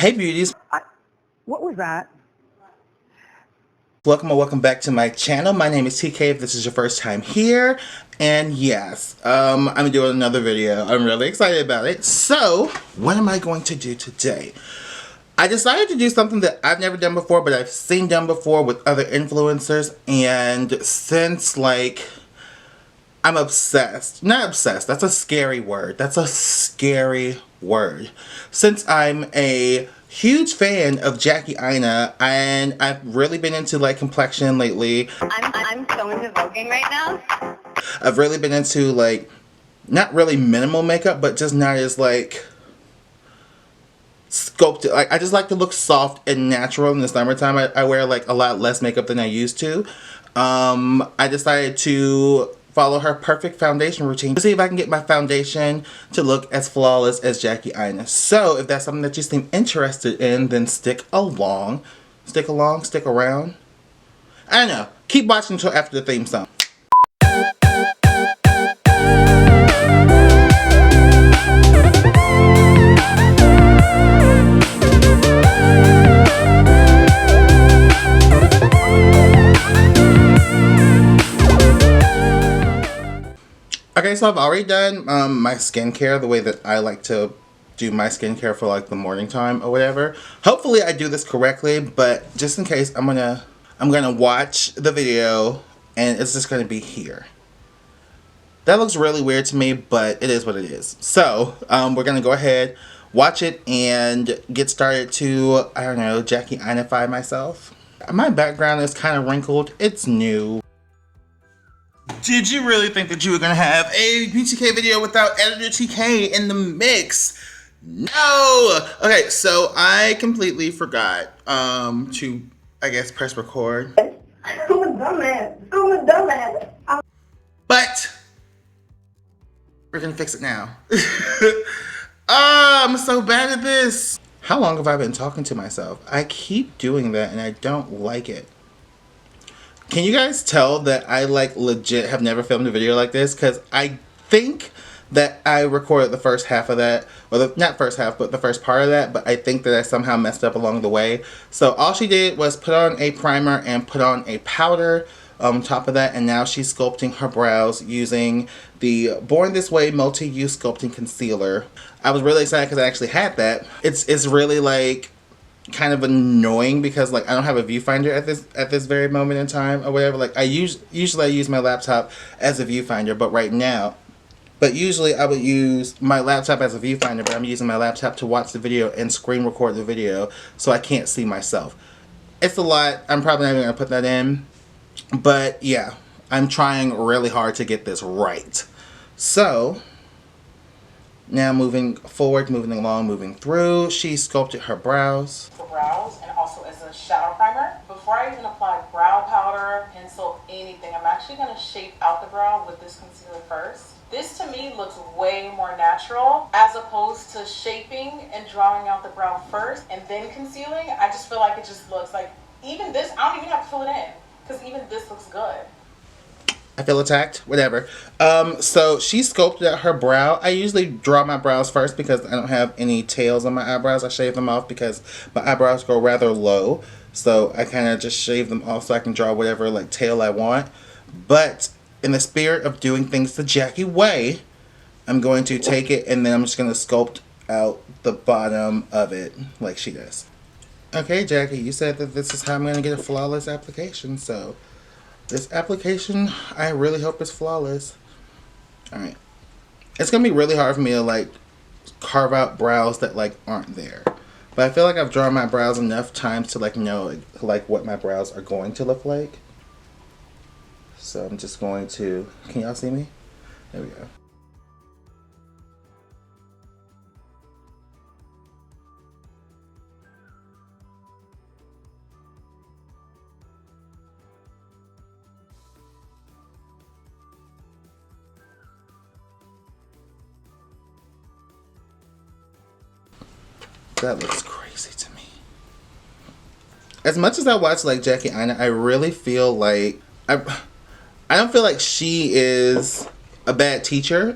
Hey beauties, What was that? welcome or welcome back to my channel. My name is TK if this is your first time here. And yes, I'm doing another video. I'm really excited about it. So, what am I going to do today? I decided to do something that I've never done before, but I've seen done before with other influencers. And since I'm obsessed. Not obsessed. That's a scary word. That's a scary word. Since I'm a huge fan of Jackie Aina, and I've really been into complexion lately. I'm so into voguing right now. I've really been into not really minimal makeup, but just not as sculpted. I just like to look soft and natural in the summertime. I wear a lot less makeup than I used to. I decided to follow her perfect foundation routine to see if I can get my foundation to look as flawless as Jackie Aina'S. So if that's something that you seem interested in, then stick along. Stick along, stick around. I don't know. Keep watching until after the theme song. Okay, so I've already done my skincare the way that I like to do my skincare for the morning time or whatever. Hopefully I do this correctly, but just in case, I'm gonna watch the video and it's just gonna be here. That looks really weird to me, but it is what it is. So we're gonna go ahead, watch it, and get started to, I don't know, Jackie Aina'Fy myself. My background is kind of wrinkled. It's new. Did you really think that you were gonna have a Beauteekay video without Editor TK in the mix? No! Okay, so I completely forgot to, I guess, press record. I'm a dumbass. I'm a dumbass. But we're gonna fix it now. I'm so bad at this. How long have I been talking to myself? I keep doing that and I don't like it. Can you guys tell that I legit have never filmed a video like this? Because I think that I recorded the first half of that, or not first half, but the first part of that, but I think that I somehow messed up along the way. So all she did was put on a primer and put on a powder on top of that, and now she's sculpting her brows using the Born This Way Multi-Use Sculpting Concealer. I was really excited because I actually had that. It's really kind of annoying because I don't have a viewfinder at this very moment in time or whatever. Usually I use my laptop as a viewfinder, but usually I would use my laptop as a viewfinder, but I'm using my laptop to watch the video and screen record the video, so I can't see myself. It's a lot. I'm probably not even gonna put that in, but yeah, I'm trying really hard to get this right. So now moving forward, moving along, moving through, she sculpted her brows. For brows and also as a shadow primer. Before I even apply brow powder, pencil, anything, I'm actually going to shape out the brow with this concealer first. This to me looks way more natural as opposed to shaping and drawing out the brow first and then concealing. I just feel like it just looks like, even this, I don't even have to fill it in because even this looks good. I feel attacked. Whatever. So she sculpted out her brow. I usually draw my brows first because I don't have any tails on my eyebrows. I shave them off because my eyebrows go rather low. So I kind of just shave them off so I can draw whatever tail I want. But in the spirit of doing things the Jackie way, I'm going to take it and then I'm just going to sculpt out the bottom of it like she does. Okay, Jackie, you said that this is how I'm going to get a flawless application, so this application, I really hope it's flawless. Alright. It's going to be really hard for me to, carve out brows that, aren't there. But I feel like I've drawn my brows enough times to, know, what my brows are going to look like. So I'm just going to... Can y'all see me? There we go. That looks crazy to me. As much as I watch Jackie Aina, I really feel I don't feel like she is a bad teacher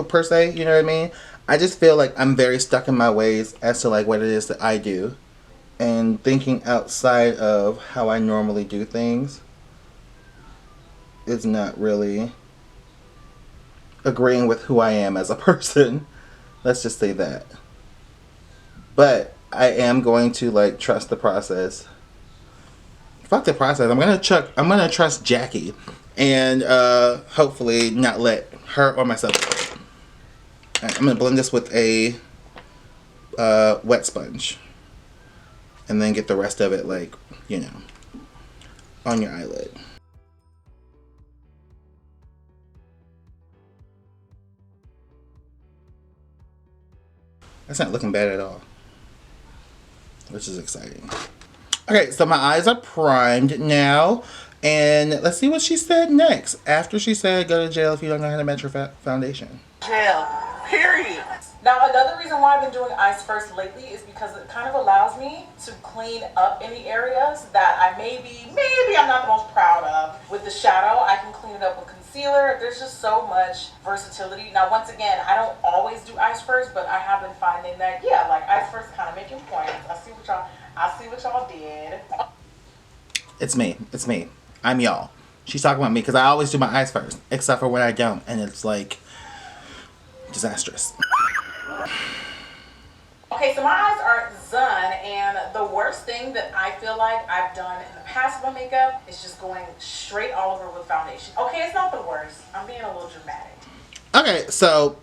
per se, you know what I mean? I just feel like I'm very stuck in my ways as to like what it is that I do. And thinking outside of how I normally do things is not really agreeing with who I am as a person. Let's just say that. But I am going to like trust the process. Fuck the process. I'm gonna trust Jackie and hopefully not let her or myself. Right, I'm gonna blend this with a wet sponge. And then get the rest of it like, you know, on your eyelid. That's not looking bad at all, which is exciting. Okay, so my eyes are primed now, and let's see what she said next. After she said, go to jail if you don't know how to match your foundation. Jail. Period. Now, another reason why I've been doing eyes first lately is because it kind of allows me to clean up any areas that I maybe I'm not the most proud of. With the shadow, I can clean it up with concealer. There's just so much versatility. Now, once again, I don't always do eyes first, but I have been finding that, yeah, like eyes first kind of making points. I see what y'all did. It's me. It's me. I'm y'all. She's talking about me because I always do my eyes first, except for when I don't, and it's like disastrous. Okay, so my eyes are done, and the worst thing that I feel like I've done in the past with my makeup is just going straight all over with foundation. Okay, it's not the worst. I'm being a little dramatic. Okay, so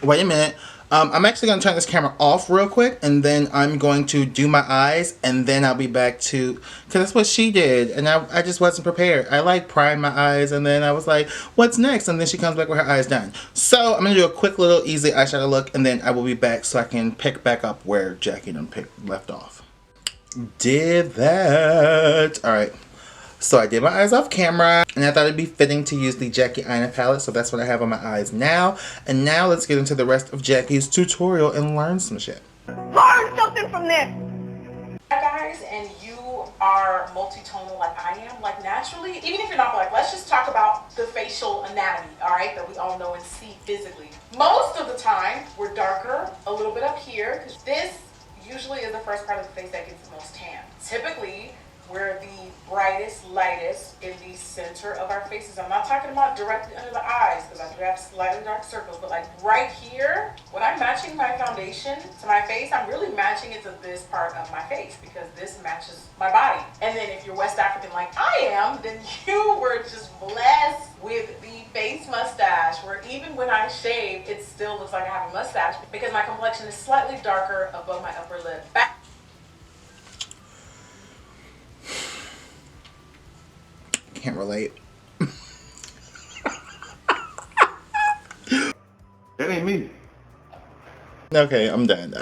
wait a minute. I'm actually going to turn this camera off real quick, and then I'm going to do my eyes, and then I'll be back to, because that's what she did, and I just wasn't prepared. I like primed my eyes, and then I was like, what's next? And then she comes back with her eyes done. So I'm going to do a quick little easy eyeshadow look, and then I will be back so I can pick back up where Jackie done left off. Did that. Alright. So I did my eyes off camera, and I thought it'd be fitting to use the Jackie Aina palette, so that's what I have on my eyes now. And now let's get into the rest of Jackie's tutorial and learn some shit. Learn something from this. Hi guys, and you are multi-tonal like I am, like naturally, even if you're not black, let's just talk about the facial anatomy, alright, that we all know and see physically. Most of the time, we're darker, a little bit up here, because this usually is the first part of the face that gets the most tan. Typically, we're the brightest, lightest in the center of our faces. I'm not talking about directly under the eyes, because I do have slightly dark circles, but like right here, when I'm matching my foundation to my face, I'm really matching it to this part of my face, because this matches my body. And then if you're West African like I am, then you were just blessed with the face mustache, where even when I shave, it still looks like I have a mustache, because my complexion is slightly darker above my upper lip. Can't relate. That ain't me. Okay, I'm done.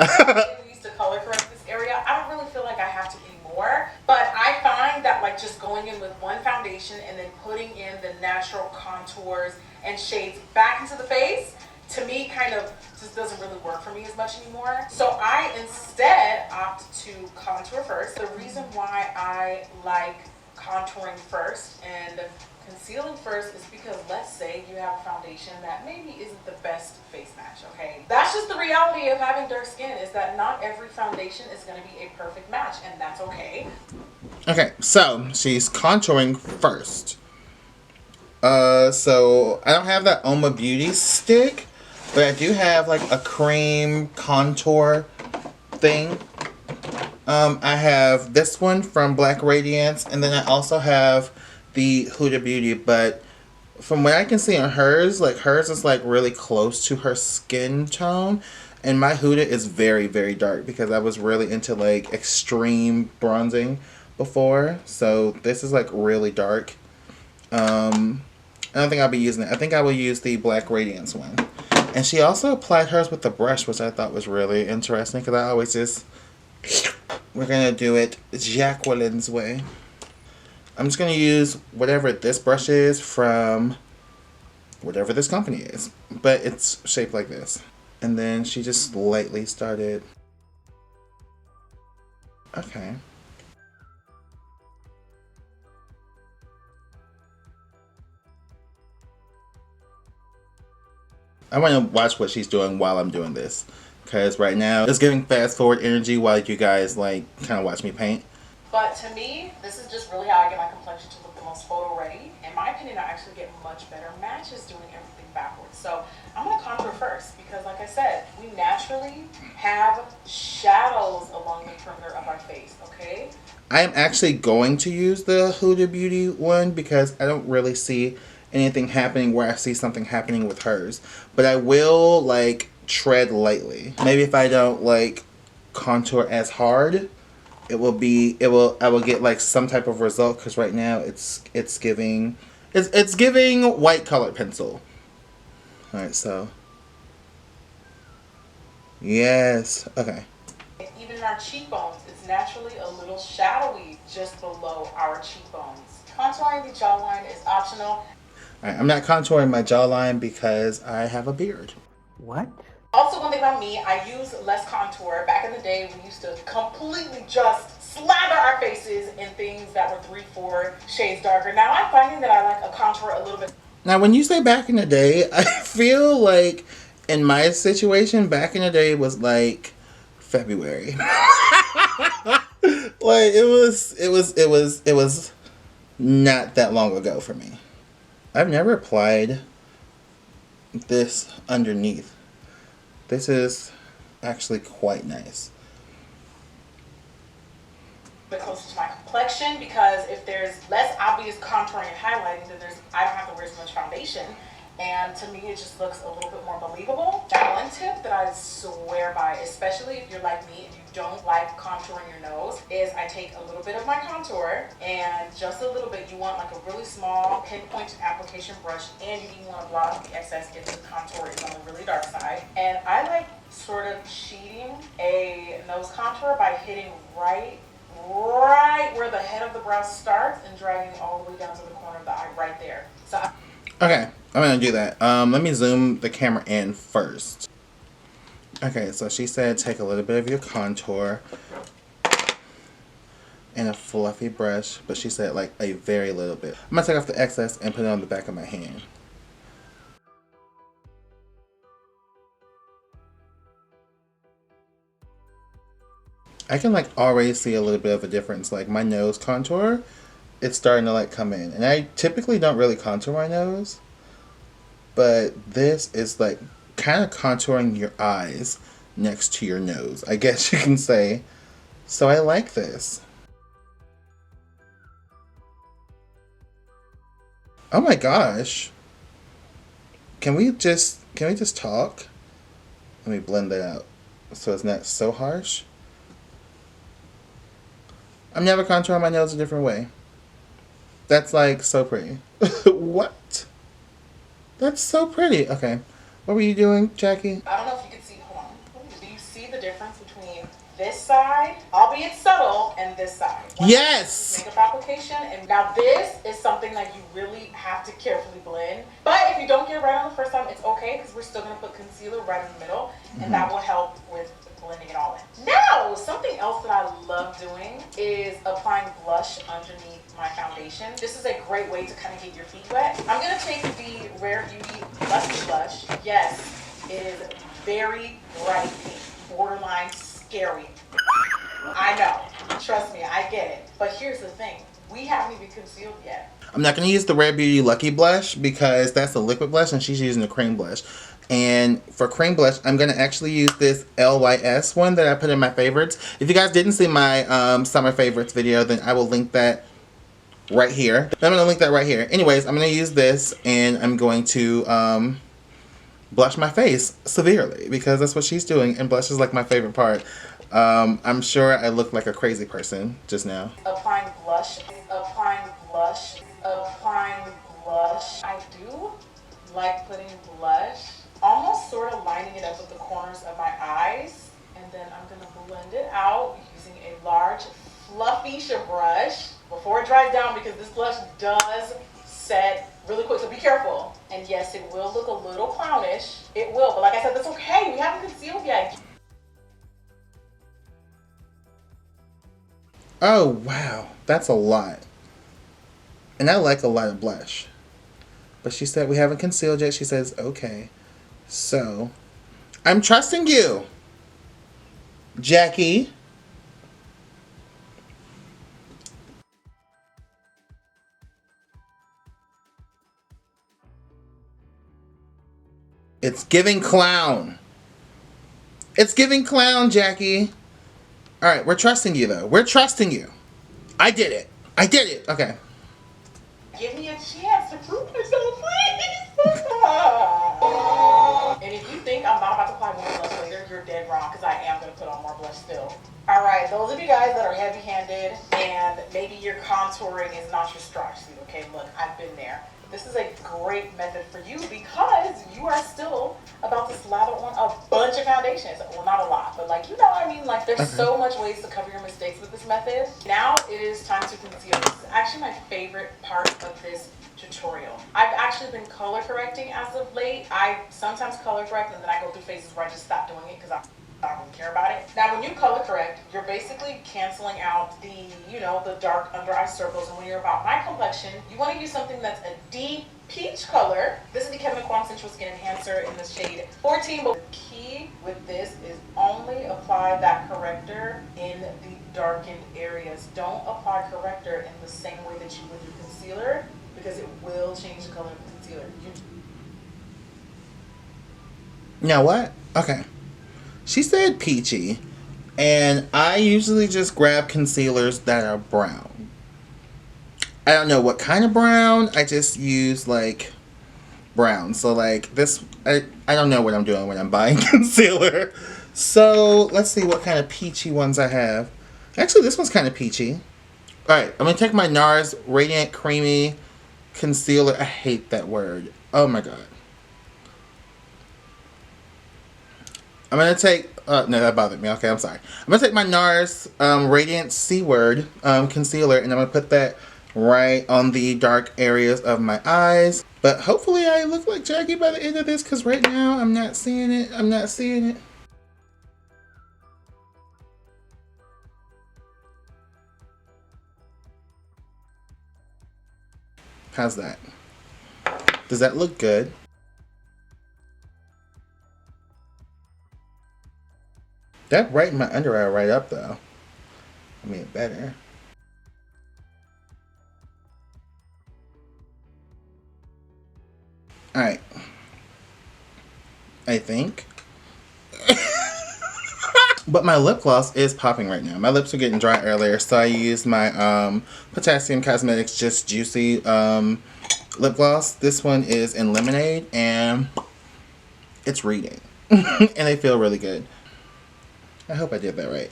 We used to color correct this area. I don't really feel like I have to anymore, but I find that like just going in with one foundation and then putting in the natural contours and shades back into the face, to me kind of just doesn't really work for me as much anymore. So I instead opt to contour first. The reason why I like contouring first and concealing first is because, let's say you have a foundation that maybe isn't the best face match, okay? That's just the reality of having dark skin, is that not every foundation is going to be a perfect match, and that's okay. Okay, so she's contouring first. So I don't have that Oma Beauty stick, but I do have like a cream contour thing. I have this one from Black Radiance, and then I also have the Huda Beauty, but from what I can see on hers, like hers is like really close to her skin tone, and my Huda is very, very dark because I was really into like extreme bronzing before, so this is like really dark. I don't think I'll be using it. I think I will use the Black Radiance one. And she also applied hers with the brush, which I thought was really interesting because I always just... We're going to do it Jacqueline's way. I'm just going to use whatever this brush is from whatever this company is. But it's shaped like this. And then she just lightly started... Okay. I want to watch what she's doing while I'm doing this. Because right now, it's giving fast forward energy while you guys, like, kind of watch me paint. But to me, this is just really how I get my complexion to look the most photo ready. In my opinion, I actually get much better matches doing everything backwards. So I'm going to contour first because, like I said, we naturally have shadows along the perimeter of our face, okay? I am actually going to use the Huda Beauty one because I don't really see anything happening where I see something happening with hers. But I will, like, tread lightly. Maybe if I don't, like, contour as hard, I will get, like, some type of result because right now it's giving, it's giving white colored pencil. Alright, so. Yes. Okay. Even in our cheekbones, it's naturally a little shadowy just below our cheekbones. Contouring the jawline is optional. Alright, I'm not contouring my jawline because I have a beard. What? Also, one thing about me, I use less contour. Back in the day, we used to completely just slather our faces in things that were 3-4 shades darker. Now I'm finding that I like a contour a little bit. Now, when you say back in the day, I feel like in my situation, back in the day was like February. Like it was not that long ago for me. I've never applied this underneath. This is actually quite nice. Bit closer to my complexion because if there's less obvious contouring and highlighting, then I don't have to wear as much foundation. And to me, it just looks a little bit more believable. Now, one tip that I swear by, especially if you're like me and you don't like contouring your nose, is I take a little bit of my contour and just a little bit, you want like a really small pinpoint application brush, and you even want to blot out the excess if the contour is on the really dark side. And I like sort of cheating a nose contour by hitting right where the head of the brow starts and dragging all the way down to the corner of the eye right there. Okay, I'm gonna do that. Let me zoom the camera in first. Okay, so she said take a little bit of your contour and a fluffy brush, but she said like a very little bit. I'm gonna take off the excess and put it on the back of my hand. I can like already see a little bit of a difference. Like my nose contour, it's starting to like come in. And I typically don't really contour my nose, but this is like kind of contouring your eyes next to your nose, I guess you can say. So I like this. Oh my gosh. Can we just talk? Let me blend that out so it's not so harsh. I'm never contouring my nose a different way. That's like so pretty. What? That's so pretty. Okay. What were you doing, Jackie? I don't know if you can see, hold on. Do you see the difference between this side, albeit subtle, and this side? Yes! Makeup application, and now this is something that you really have to carefully blend. But if you don't get it right on the first time, it's okay because we're still going to put concealer right in the middle, and that will help with blending it all in. Now, something else that I love doing is applying blush underneath my foundation. This is a great way to kind of get your feet wet. I'm going to take the Rare Beauty Lucky Blush. Yes, it is very bright pink, borderline scary. I know, trust me, I get it. But here's the thing, we haven't even concealed yet. I'm not going to use the Rare Beauty Lucky Blush because that's a liquid blush and she's using a cream blush. And for cream blush, I'm going to actually use this LYS one that I put in my favorites. If you guys didn't see my summer favorites video, then I will link that right here. I'm going to link that right here. Anyways, I'm going to use this and I'm going to blush my face severely because that's what she's doing, and blush is like my favorite part. I'm sure I look like a crazy person just now. Applying blush, applying blush, applying blush. I do like putting blush, almost sort of lining it up with the corners of my eyes, and then I'm going to blend it out using a large fluffy brush before it dries down because this blush does set really quick, so be careful. And yes, it will look a little clownish. It will, but like I said, that's okay. We haven't concealed yet. Oh, wow. That's a lot. And I like a lot of blush. But she said we haven't concealed yet. She says, okay. So, I'm trusting you, Jackie. It's giving clown. It's giving clown, Jackie. All right, we're trusting you, though. We're trusting you. I did it. I did it. Okay. Give me a chance to prove myself, please. And if you think I'm not about to apply more blush later, you're dead wrong, because I am going to put on more blush still. All right, those of you guys that are heavy-handed and maybe your contouring is not your strong suit, okay, look, I've been there. This is a great method for you because you are still about to slather on a bunch of foundations. Well, not a lot, but like, you know what I mean? Like, there's so much ways to cover your mistakes with this method. Now it is time to conceal. This is actually my favorite part of this tutorial. I've actually been color correcting as of late. I sometimes color correct and then I go through phases where I just stop doing it because I don't really care about it. Now, when you color correct, you're basically canceling out the, you know, the dark under eye circles. And when you're about my complexion, you want to use something that's a deep peach color. This is the Kevyn Aucoin Sensual Skin Enhancer in the shade 14. But the key with this is only apply that corrector in the darkened areas. Don't apply corrector in the same way that you would do concealer, because it will change the color of the concealer. Now what? Okay. She said peachy, and I usually just grab concealers that are brown. I don't know what kind of brown. I just use like brown. So like this, I don't know what I'm doing when I'm buying concealer. So let's see what kind of peachy ones I have. Actually, this one's kind of peachy. All right, I'm gonna take my NARS Radiant Creamy Concealer. I hate that word. Oh my god. I'm going to take... no, that bothered me. Okay, I'm sorry. I'm going to take my NARS Radiant C-Word concealer, and I'm going to put that right on the dark areas of my eyes. But hopefully I look like Jackie by the end of this, because right now I'm not seeing it. I'm not seeing it. How's that? Does that look good? That brightened my under eye right up, though. I made it better. Alright. I think. But my lip gloss is popping right now. My lips were getting dry earlier, so I used my Potassium Cosmetics Just Juicy lip gloss. This one is in Lemonade, and it's reading. And they feel really good. I hope I did that right.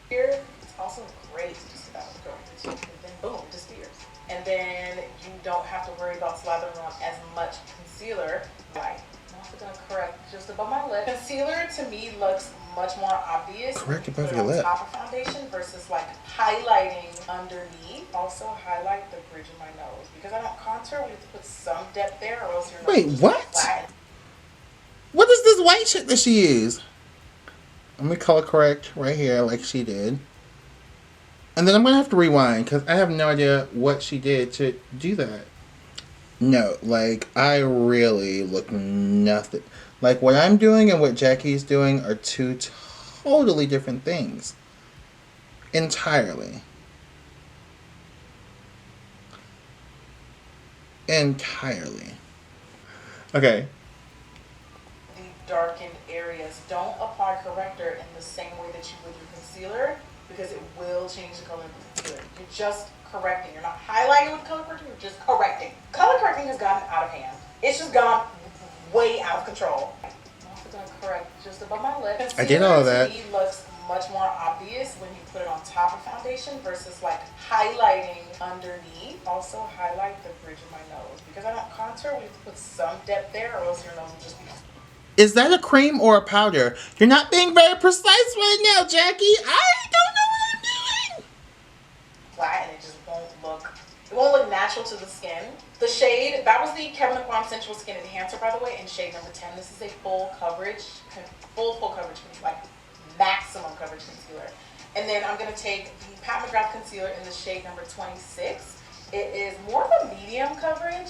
Here, it's also great to just about go into, and then boom, disappears. And then you don't have to worry about slathering on as much concealer. Right. I'm also gonna correct just above my lip. Concealer to me looks much more obvious. Correct above your lip. Top of foundation versus like highlighting underneath. Also highlight the bridge of my nose because I don't contour. We have to put some depth there, or else your nose Wait, is what? flat. What is this white shit that she used? I'm gonna color correct right here like she did. And then I'm gonna have to rewind because I have no idea what she did to do that. No, like I really look nothing. Like what I'm doing and what Jackie's doing are two totally different things. Entirely. Entirely. Okay. The darkened areas. Don't apply corrector in the same way that you would do concealer because it will change the color of the concealer. You're just correcting. You're not highlighting with color correcting, you're just correcting. Color correcting has gotten out of hand. It's just gone way out of control. I'm also going to correct just above my lip. Concealer I did all of that. to me looks much more obvious when you put it on top of foundation versus like highlighting underneath. Also highlight the bridge of my nose because I don't contour. We have to put some depth there, or else your nose will just be... Is that a cream or a powder? You're not being very precise right now, Jackie. I don't know what I'm doing. Flat, and it just won't look natural to the skin. The shade, that was the Kevyn Aucoin Sensual Skin Enhancer, by the way, in shade number 10. This is a full coverage, full coverage, like maximum coverage concealer. And then I'm going to take the Pat McGrath concealer in the shade number 26. It is more of a medium coverage.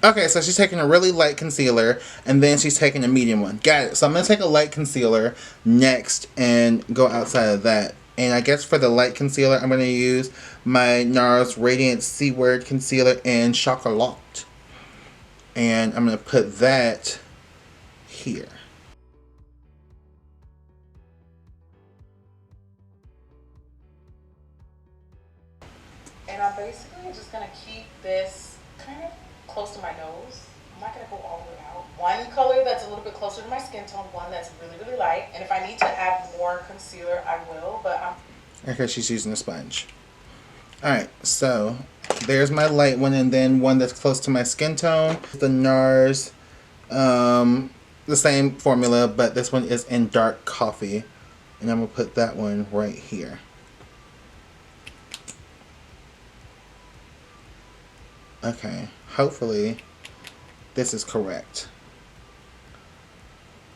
Okay, so she's taking a really light concealer, and then she's taking a medium one. Got it. So I'm going to take a light concealer next and go outside of that. And I guess for the light concealer, I'm going to use my NARS Radiant C-Word Concealer in Chocolat. And I'm going to put that here. And I'm basically just going to keep this kind of close to my nose. I'm not going to go all the way out. One color that's a little bit closer to my skin tone, one that's really, really light. And if I need to add more concealer, I will, but I'm... Okay, she's using a sponge. Alright, so there's my light one, and then one that's close to my skin tone. The NARS, the same formula, but this one is in dark coffee. And I'm going to put that one right here. Okay, hopefully this is correct.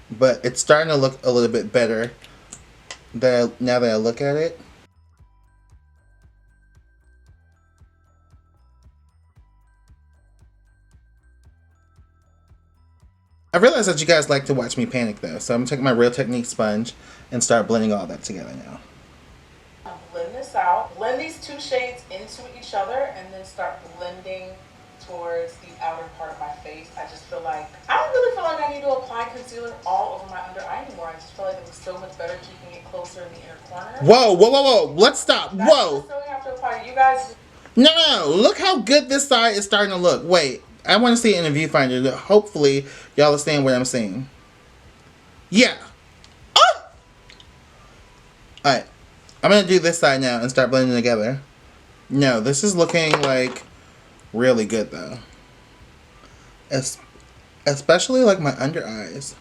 But it's starting to look a little bit better now that I look at it. I realize that you guys like to watch me panic though, so I'm taking my Real Technique sponge and start blending all that together now. Blend this out. Blend these two shades into each other and then start blending towards the outer part of my face. I just feel like, I don't really feel like I need to apply concealer all over my under eye anymore. I just feel like it looks so much better keeping it closer in the inner corner. Whoa, whoa, whoa, whoa. Let's stop. That's Whoa. necessarily have to apply. You guys... No. Look how good this side is starting to look. Wait. I want to see it in the viewfinder. Hopefully, y'all are seeing what I'm seeing. Yeah. Oh! Alright. I'm going to do this side now and start blending together. No, this is looking like really good though. Especially like my under eyes.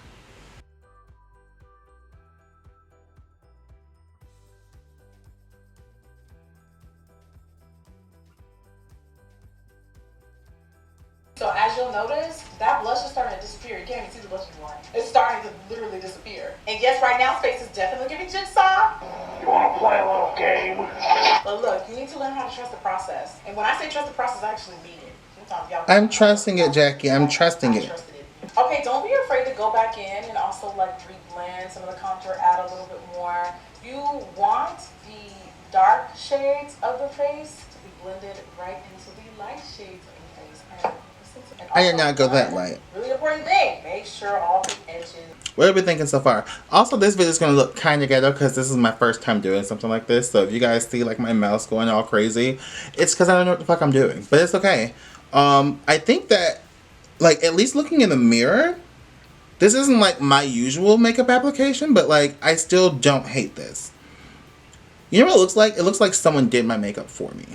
So as you'll notice, that blush is starting to disappear. You can't even see the blush anymore. It's starting to literally disappear. And yes, right now space is definitely giving jigsaw. You want to play a little game? But look, you need to learn how to trust the process. And when I say trust the process, I actually mean it. Sometimes y'all... I'm trusting it, Jackie. I'm trusting it. Okay, don't be afraid to go back in and also like reblend some of the contour, add a little bit more. You want the dark shades of the face to be blended right into the light shades of the face. And I did not go that light. Really important thing, make sure all the edges... What have we been thinking so far? Also, this video is going to look kind of ghetto because this is my first time doing something like this. So if you guys see like my mouse going all crazy, it's because I don't know what the fuck I'm doing. But it's okay. I think that, like, at least looking in the mirror, this isn't like my usual makeup application, but like, I still don't hate this. You know what it looks like? It looks like someone did my makeup for me.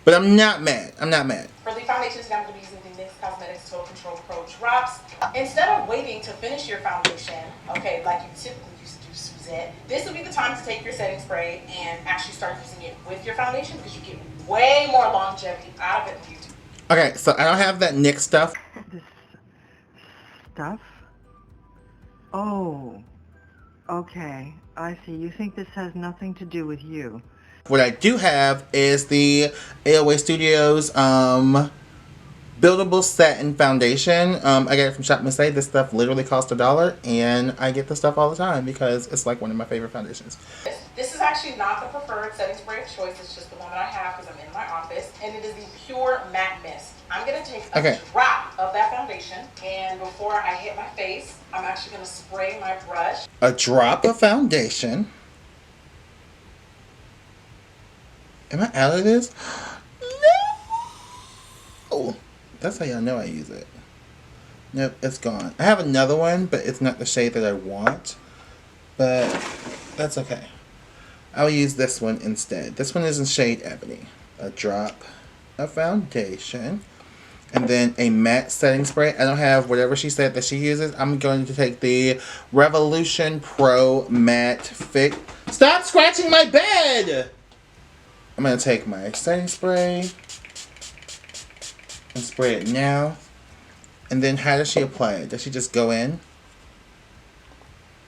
But I'm not mad. I'm not mad. For the foundations, I'm going to be using the NYX Cosmetics Total Control Pro Drops. Instead of waiting to finish your foundation, okay, like you typically used to do, Suzette, this would be the time to take your setting spray and actually start using it with your foundation because you get way more longevity out of it than you do. Okay, so I don't have that NYX stuff. This stuff? Oh. Okay. I see. You think this has nothing to do with you. What I do have is the AOA Studios Buildable Satin Foundation. I got it from Shop Miss A. This stuff literally costs $1, and I get this stuff all the time because it's like one of my favorite foundations. This is actually not the preferred setting spray of choice. It's just the one that I have because I'm in my office, and it is the Pure Matte Mist. I'm going to take a drop of that foundation, and before I hit my face, I'm actually going to spray my brush. A drop of foundation. Am I out of this? No! That's how y'all know I use it. Nope, it's gone. I have another one, but it's not the shade that I want. But that's okay. I'll use this one instead. This one is in shade Ebony. A drop of foundation. And then a matte setting spray. I don't have whatever she said that she uses. I'm going to take the Revolution Pro Matte Fix. Stop scratching my bed! I'm going to take my setting spray and spray it now. And then how does she apply it? Does she just go in?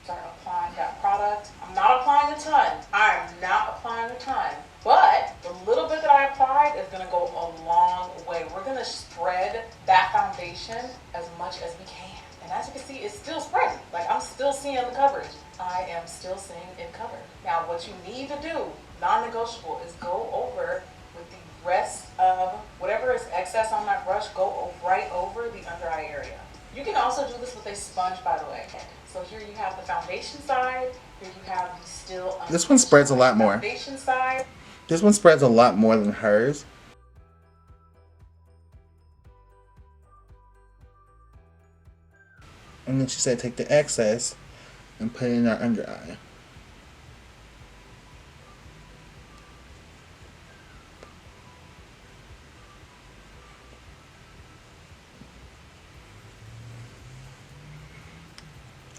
Start applying that product. I'm not applying a ton. I'm not applying a ton. But the little bit that I applied is going to go still seeing it covered. Now what you need to do, non-negotiable, is go over with the rest of whatever is excess on that brush, go right over the under eye area. You can also do this with a sponge, by the way. So here you have the foundation side, here you have the still. This one spreads a lot more. Foundation side. This one spreads a lot more than hers. And then she said take the excess and put it in our under eye.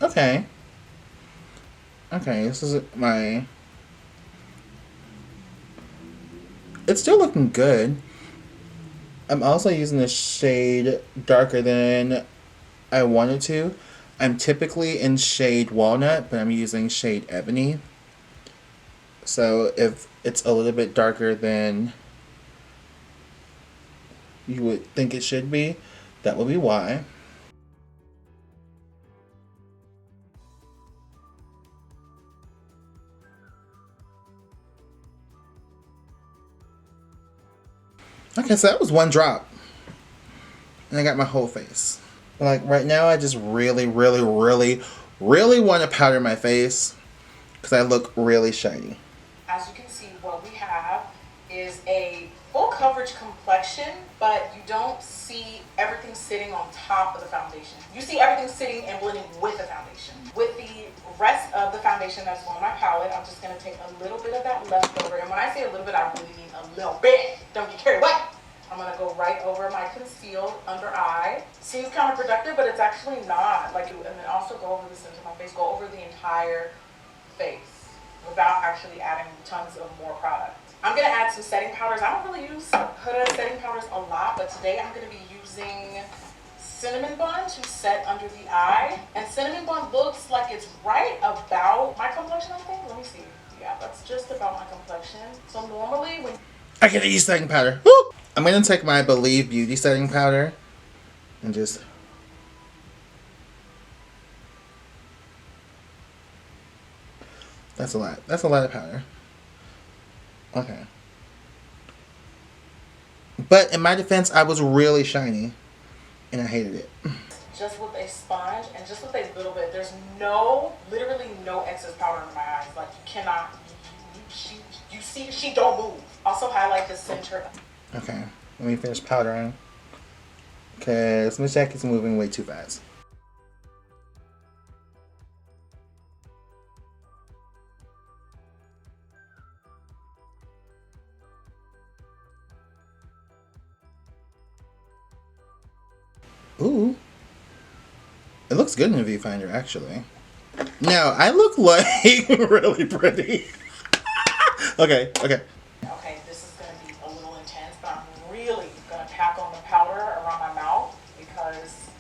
Okay. Okay, this is my... It's still looking good. I'm also using the shade darker than I wanted to. I'm typically in shade Walnut, but I'm using shade Ebony. So if it's a little bit darker than you would think it should be, that will be why. Okay, so that was one drop. And I got my whole face. Like right now I just really want to powder my face because I look really shiny. As you can see, what we have is a full coverage complexion, but you don't see everything sitting on top of the foundation. You see everything sitting and blending with the foundation. With the rest of the foundation that's on my palette, I'm just going to take a little bit of that leftover. And when I say a little bit, I really mean a little bit. Don't get carried away. I'm going to go right over my concealed under eye. Seems counterproductive, but it's actually not. Like, and then also go over the center of my face, go over the entire face without actually adding tons of more product. I'm going to add some setting powders. I don't really use Huda setting powders a lot, but today I'm going to be using Cinnamon Bun to set under the eye. And Cinnamon Bun looks like it's right about my complexion, I think. Let me see. Yeah, that's just about my complexion. So normally when... I gotta use setting powder. Woo! I'm gonna take my Believe Beauty setting powder and just... That's a lot. That's a lot of powder. Okay. But in my defense, I was really shiny. And I hated it. Just with a sponge and just with a little bit. There's no, literally no excess powder in my eyes. Like you cannot, you see, she don't move. Also highlight the center. Okay. Let me finish powdering. Because Miss Jackie's moving way too fast. Ooh. It looks good in the viewfinder, actually. Now, I look like really pretty. Okay. Okay, this is going to be a little intense, but I'm really going to pack on the powder around my mouth because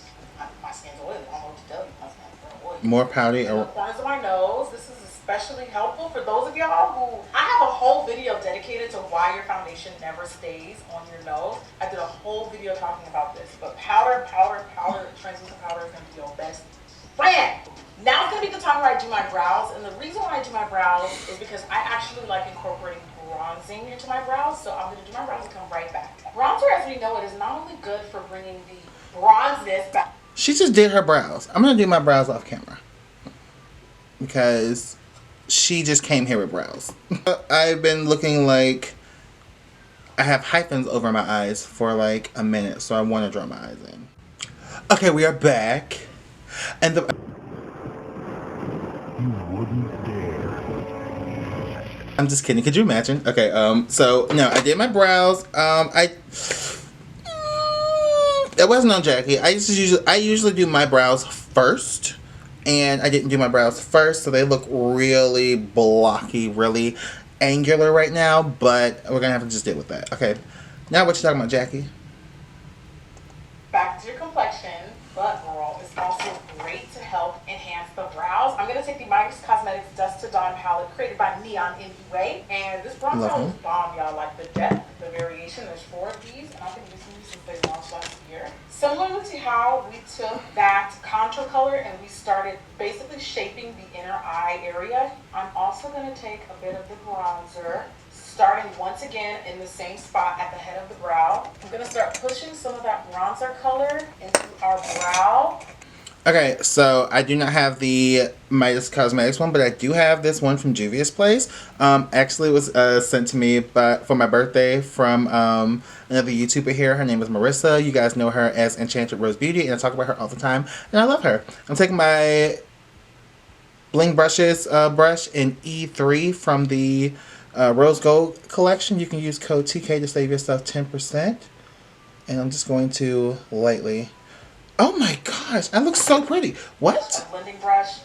my skin's oily. I don't know what to tell you. My skin's very oily. More powder. In the corners of my nose. This is especially helpful for those of y'all who... I have a whole video dedicated to why your foundation never stays on your nose. I did a whole video talking about this. But powder, translucent powder is going to be your best friend. Now it's going to be the time where I do my brows. And the reason why I do my brows is because I actually like incorporating bronzing into my brows. So I'm going to do my brows and come right back. Bronzer, as we know it, is not only good for bringing the bronzeness back. She just did her brows. I'm going to do my brows off camera. Because she just came here with brows. I've been looking like I have hyphens over my eyes for like a minute. So I want to draw my eyes in. Okay, we are back. And the... You wouldn't dare. I'm just kidding. Could you imagine? Okay, so no, I did my brows. It wasn't on Jackie. I usually do my brows first, and I didn't do my brows first, so they look really blocky, really angular right now. But we're gonna have to just deal with that. Okay, now what you talking about, Jackie? Back to your complexion, but girl, it's also great to help enhance the brows. I'm gonna take the Midas Cosmetics Dust to Dawn palette created by Neon Way, and this bronzer is bomb, y'all. Like the depth, the variation. There's 4 of these, and I'm gonna use them they launched last year. Similar to how we took that contour color and we started basically shaping the inner eye area, I'm also going to take a bit of the bronzer, starting once again in the same spot at the head of the brow. I'm going to start pushing some of that bronzer color into our brow. Okay, so I do not have the Midas Cosmetics one, but I do have this one from Juvia's Place. Actually, it was sent to me for my birthday from another YouTuber here. Her name is Marissa. You guys know her as Enchanted Rose Beauty, and I talk about her all the time, and I love her. I'm taking my Bling Brushes brush in E3 from the Rose Gold collection. You can use code TK to save yourself 10%. And I'm just going to lightly... Oh my gosh, that looks so pretty. What? A blending brush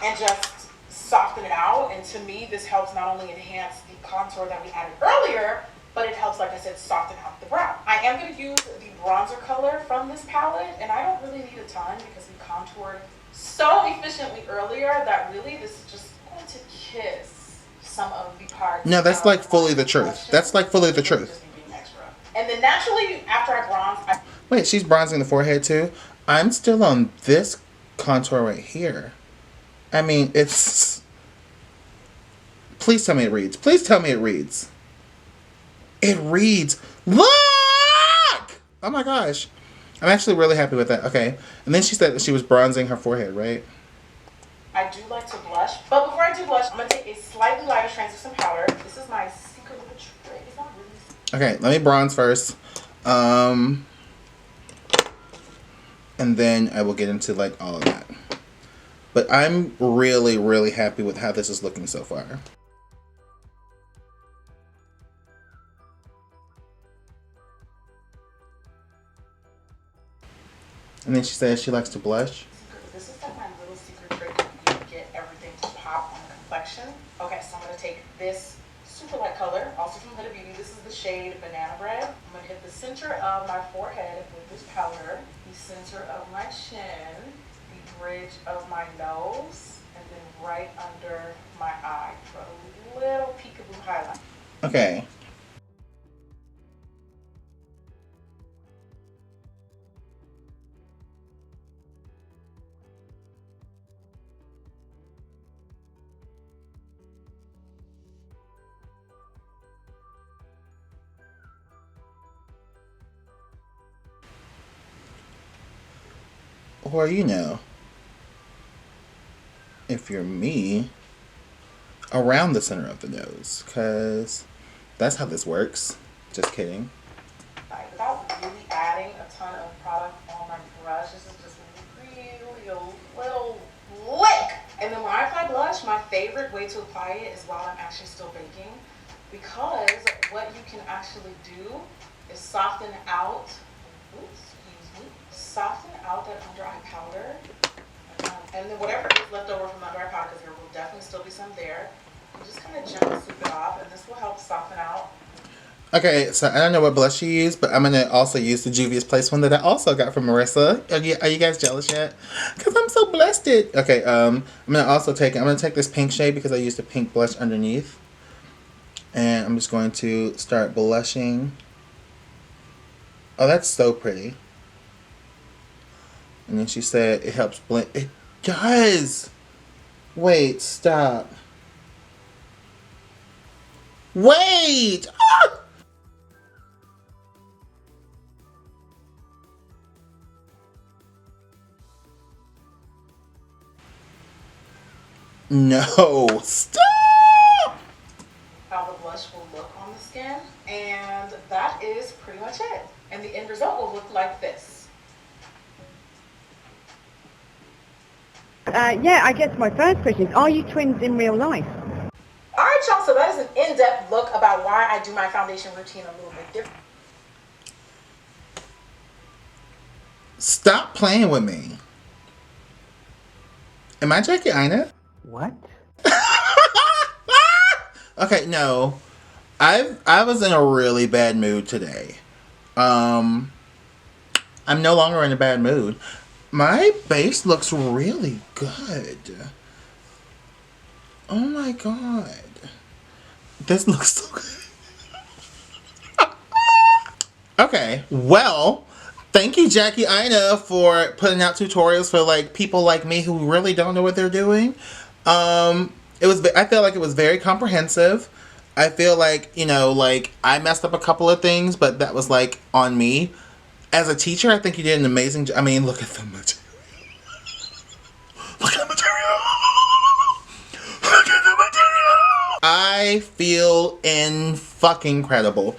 and just soften it out. And to me, this helps not only enhance the contour that we added earlier, but it helps, like I said, soften out the brow. I am going to use the bronzer color from this palette, and I don't really need a ton because we contoured so efficiently earlier that really this is just going to kiss some of the parts. No, that's like fully the truth. That's like fully the truth. And then naturally, after I bronze, Wait, she's bronzing the forehead too? I'm still on this contour right here. I mean, it's... Please tell me it reads. Please tell me it reads. It reads. Look! Oh my gosh. I'm actually really happy with that. Okay. And then she said that she was bronzing her forehead, right? I do like to blush. But before I do blush, I'm going to take a slightly lighter translucent powder. This is my secret little trick. It's not really... Okay, let me bronze first. And then I will get into like all of that. But I'm really, really happy with how this is looking so far. And then she says she likes to blush. This is like my little secret trick to get everything to pop on the complexion. Okay, so I'm going to take this super light color, also from Huda Beauty. This is the shade Banana Bread. I'm going to hit the center of my forehead with this powder, the center of my chin, the bridge of my nose, and then right under my eye for a little peekaboo highlight. Okay. Or, you know, if you're me, around the center of the nose, because that's how this works. Just kidding. Without really adding a ton of product on my brush, this is just really a little lick. And then when I apply blush, my favorite way to apply it is while I'm actually still baking, because what you can actually do is soften out, soften out that under eye powder. And then whatever is left over from the under eye powder, because there will definitely still be some there, you just kind of gently sweep it off, and this will help soften out. Okay, so I don't know what blush you use, but I'm going to also use the Juvia's Place one that I also got from Marissa. Are you guys jealous yet? Because I'm so blessed. Okay, I'm going to take this pink shade because I used a pink blush underneath. And I'm just going to start blushing. Oh, that's so pretty. And then she said it helps blend. It does! Wait, stop. Wait! Ah! No, stop! How the blush will look on the skin, and that is pretty much it. And the end result will look like this. Yeah, I guess my first question is, are you twins in real life? All right, y'all, so that is an in-depth look about why I do my foundation routine a little bit different. Stop playing with me. Am I Jackie Aina? What? Okay, no. I was in a really bad mood today. I'm no longer in a bad mood. My base looks really good. Oh my god. This looks so good. Okay, well, thank you, Jackie Aina, for putting out tutorials for like people like me who really don't know what they're doing. It was. I feel like it was very comprehensive. I feel like, you know, like I messed up a couple of things, but that was like on me. As a teacher, I think you did an amazing job. I mean, look at the material. Look at the material. Look at the material. I feel in fucking incredible.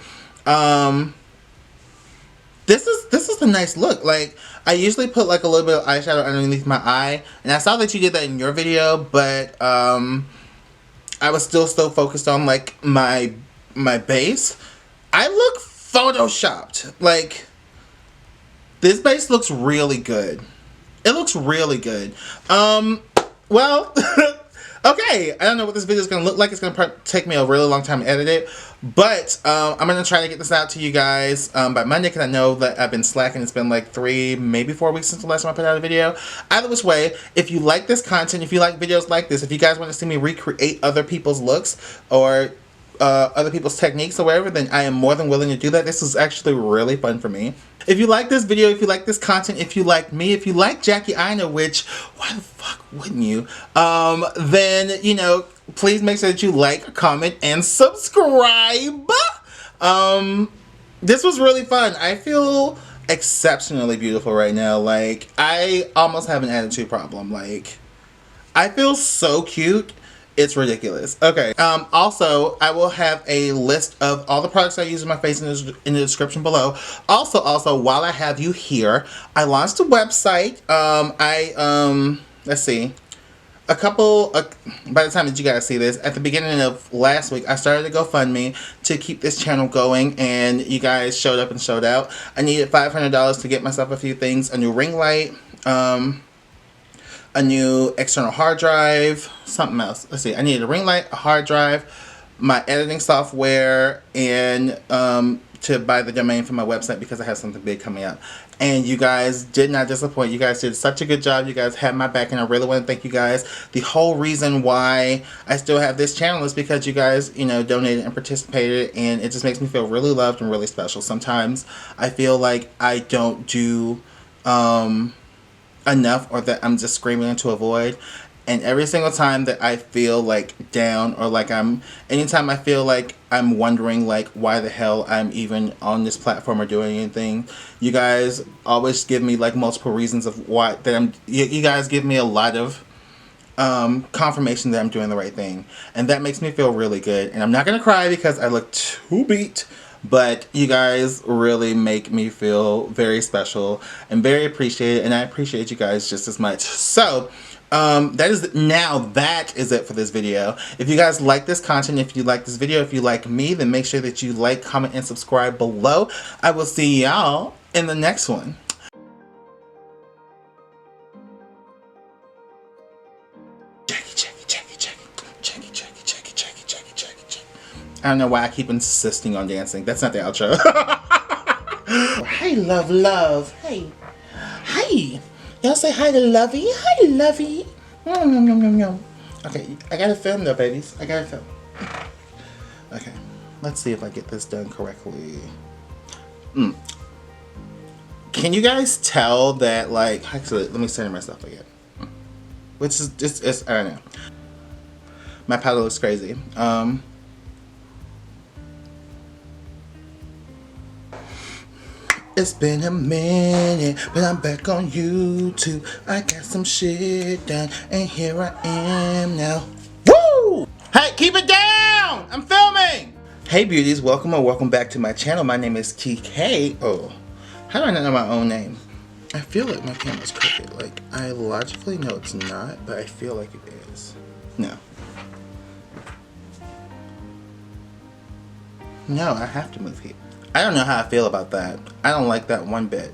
This is a nice look. Like, I usually put like a little bit of eyeshadow underneath my eye, and I saw that you did that in your video, but I was still so focused on like my base. I look photoshopped. Like, this base looks really good. It looks really good. Well, okay. I don't know what this video is going to look like. It's going to take me a really long time to edit it. But I'm going to try to get this out to you guys by Monday, because I know that I've been slacking. It's been like 3, maybe 4 weeks since the last time I put out a video. Either which way, if you like this content, if you like videos like this, if you guys want to see me recreate other people's looks or other people's techniques or whatever, then I am more than willing to do that. This is actually really fun for me. If you like this video, if you like this content, if you like me, if you like Jackie Aina, which, why the fuck wouldn't you? Then, you know, please make sure that you like, comment, and subscribe. This was really fun. I feel exceptionally beautiful right now. Like, I almost have an attitude problem. Like, I feel so cute. It's ridiculous. Okay. Also, I will have a list of all the products I use in my face in the description below. Also, while I have you here, I launched a website. Let's see. By the time that you guys see this, at the beginning of last week, I started a GoFundMe to keep this channel going, and you guys showed up and showed out. I needed $500 to get myself a few things, a new ring light, a new external hard drive, something else. Let's see. I needed a ring light, a hard drive, my editing software, and to buy the domain for my website because I have something big coming up. And you guys did not disappoint. You guys did such a good job. You guys had my back, and I really want to thank you guys. The whole reason why I still have this channel is because you guys, you know, donated and participated, and it just makes me feel really loved and really special. Sometimes I feel like I don't do enough, or that I'm just screaming into a void, and every single time that I feel like down, or like anytime I feel like I'm wondering like why the hell I'm even on this platform or doing anything, you guys always give me like multiple reasons of why that you guys give me a lot of confirmation that I'm doing the right thing, and that makes me feel really good. And I'm not gonna cry because I look too beat, but you guys really make me feel very special and very appreciated, and I appreciate you guys just as much. So that is it for this video. If you guys like this content, if you like this video, if you like me, then make sure that you like, comment, and subscribe below. I will see y'all in the next one. I don't know why I keep insisting on dancing. That's not the outro. Hey, love. Hey. Hi. Y'all say hi to Lovey. Hi, Lovey. Okay, I gotta film though, babies. I gotta film. Okay, let's see if I get this done correctly. Can you guys tell that, like, actually, let me center myself again. Which is just, I don't know. My palette looks crazy. It's been a minute, but I'm back on YouTube. I got some shit done, and here I am now. Woo! Hey, keep it down! I'm filming! Hey beauties, welcome or welcome back to my channel. My name is TK. Oh, how do I not know my own name? I feel like my camera's crooked. Like, I logically know it's not, but I feel like it is. No. No, I have to move here. I don't know how I feel about that. I don't like that one bit.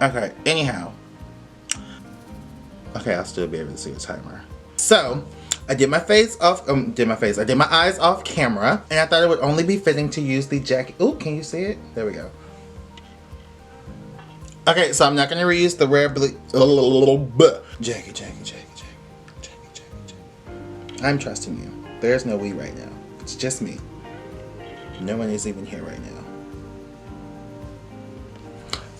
Okay, anyhow. Okay, I'll still be able to see the timer. So, I did my face off, I did my eyes off camera, and I thought it would only be fitting to use the Jackie. Ooh, can you see it? There we go. Okay, so I'm not going to reuse the rare Jackie. I'm trusting you. There's no we right now. It's just me. No one is even here right now.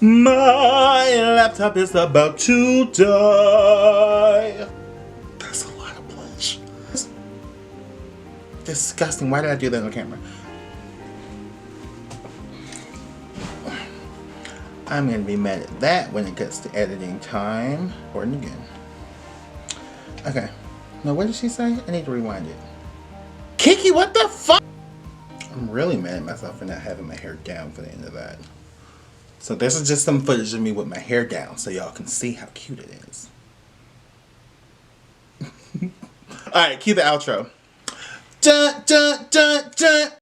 My laptop is about to die. That's a lot of blush. Disgusting. Why did I do that on camera? I'm gonna be mad at that when it gets to editing time. Recording again. Okay. Now what did she say? I need to rewind it. Kiki, what the fuck? I'm really mad at myself for not having my hair down for the end of that. So this is just some footage of me with my hair down so y'all can see how cute it is. Alright, cue the outro. Dun dun dun dun!